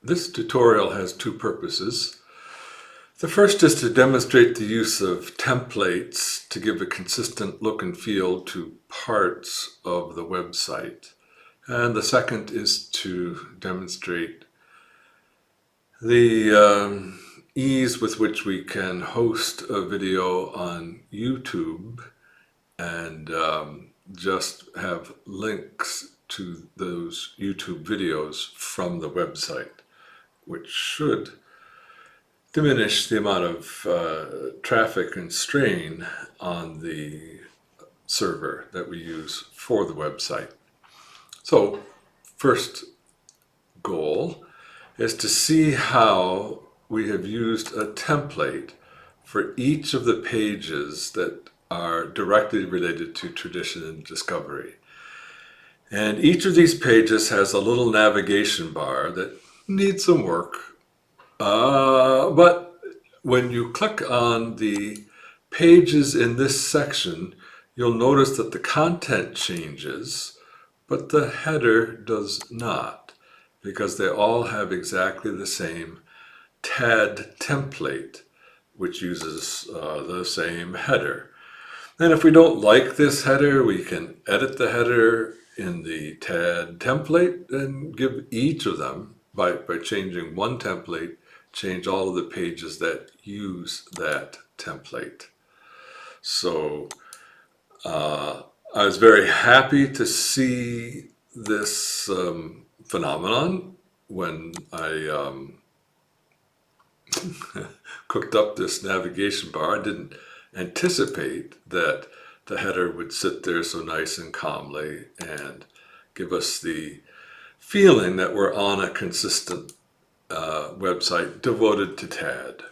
This tutorial has two purposes. The first is to demonstrate the use of templates to give a consistent look and feel to parts of the website. And the second is to demonstrate the ease with which we can host a video on YouTube and just have links to those YouTube videos from the website, which should diminish the amount of traffic and strain on the server that we use for the website. So, first goal is to see how we have used a template for each of the pages that are directly related to tradition and discovery. And each of these pages has a little navigation bar that needs some work. But when you click on the pages in this section, you'll notice that the content changes, but the header does not, because they all have exactly the same TAD template, which uses the same header. And if we don't like this header, we can edit the header in the TAD template and give each of them, by changing one template, change all of the pages that use that template. So I was very happy to see this phenomenon when I cooked up this navigation bar. I didn't anticipate that the header would sit there so nice and calmly and give us the feeling that we're on a consistent website devoted to TAD.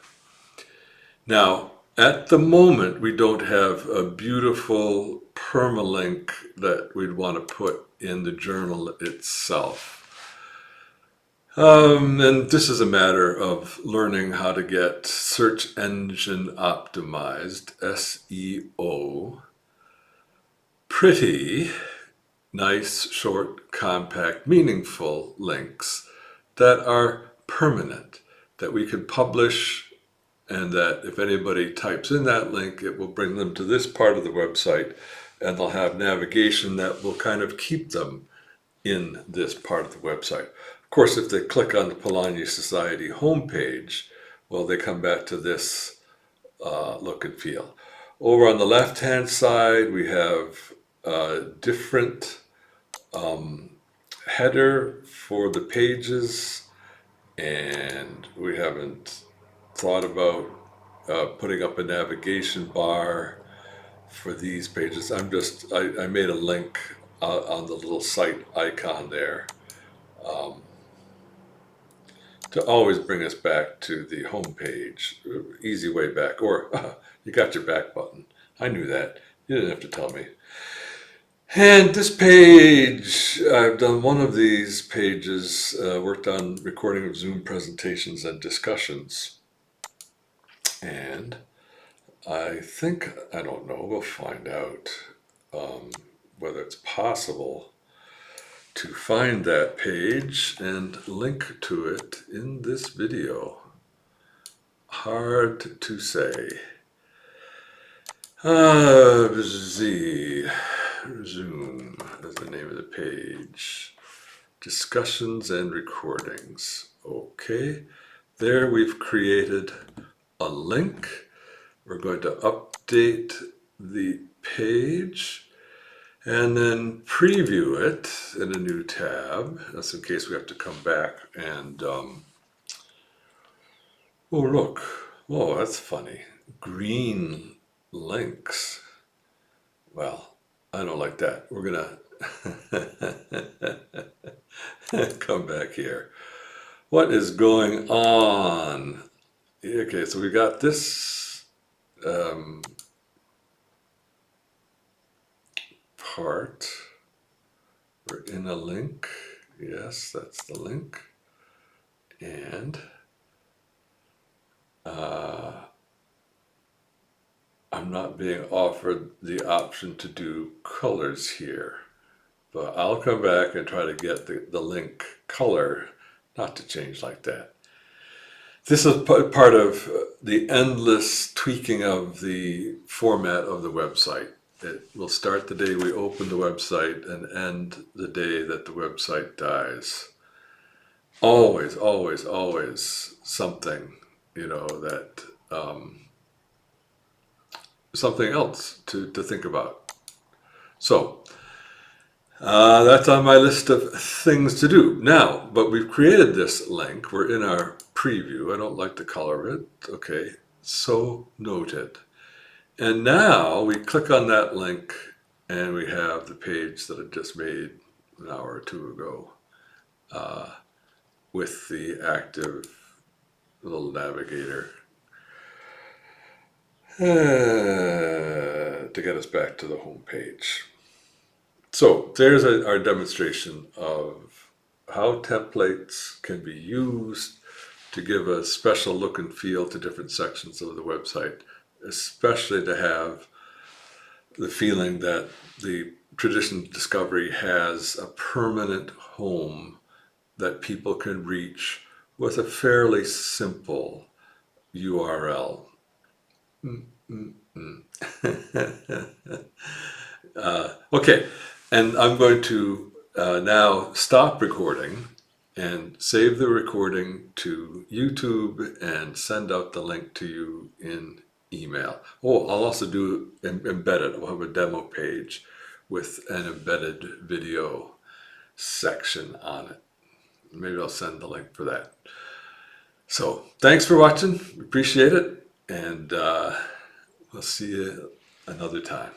Now, at the moment, we don't have a beautiful permalink that we'd want to put in the journal itself. And this is a matter of learning how to get search engine optimized, SEO, pretty, nice, short, compact, meaningful links that are permanent, that we could publish, and that if anybody types in that link, it will bring them to this part of the website, and they'll have navigation that will kind of keep them in this part of the website. Of course, if they click on the Polanyi Society homepage, well, they come back to this look and feel. Over on the left-hand side, we have a different header for the pages, and we haven't thought about putting up a navigation bar for these pages. I made a link on the little site icon there to always bring us back to the home page. Easy way back. Or you got your back button. I knew that. You didn't have to tell me. And this page, I've done one of these pages, worked on recording of Zoom presentations and discussions. And I think, I don't know, we'll find out whether it's possible to find that page and link to it in this video. Hard to say. Zoom is the name of the page. Discussions and recordings. Okay, there we've created a link. We're going to update the page and then preview it in a new tab. That's in case we have to come back and, oh look, oh, that's funny. Green links. Well, I don't like that. We're gonna come back here. What is going on? Okay, so we got this part. We're in a link. Yes, that's the link. And I'm not being offered the option to do colors here, but I'll come back and try to get the link color. not to change like that. This is part of the endless tweaking of the format of the website. It will start the day we open the website and end the day that the website dies. Always, always, always something, that something else to think about. So that's on my list of things to do. Now, but we've created this link. We're in our preview. I don't like the color of it. Okay, so noted. And now we click on that link and we have the page that I just made an hour or two ago with the active little navigator to get us back to the home page. So there's our demonstration of how templates can be used to give a special look and feel to different sections of the website, especially to have the feeling that the traditional discovery has a permanent home that people can reach with a fairly simple URL. Okay, and I'm going to now stop recording and save the recording to YouTube and send out the link to you in email. Oh, I'll also do embedded. We'll have a demo page with an embedded video section on it. Maybe I'll send the link for that. So thanks for watching. Appreciate it. And we'll see you another time.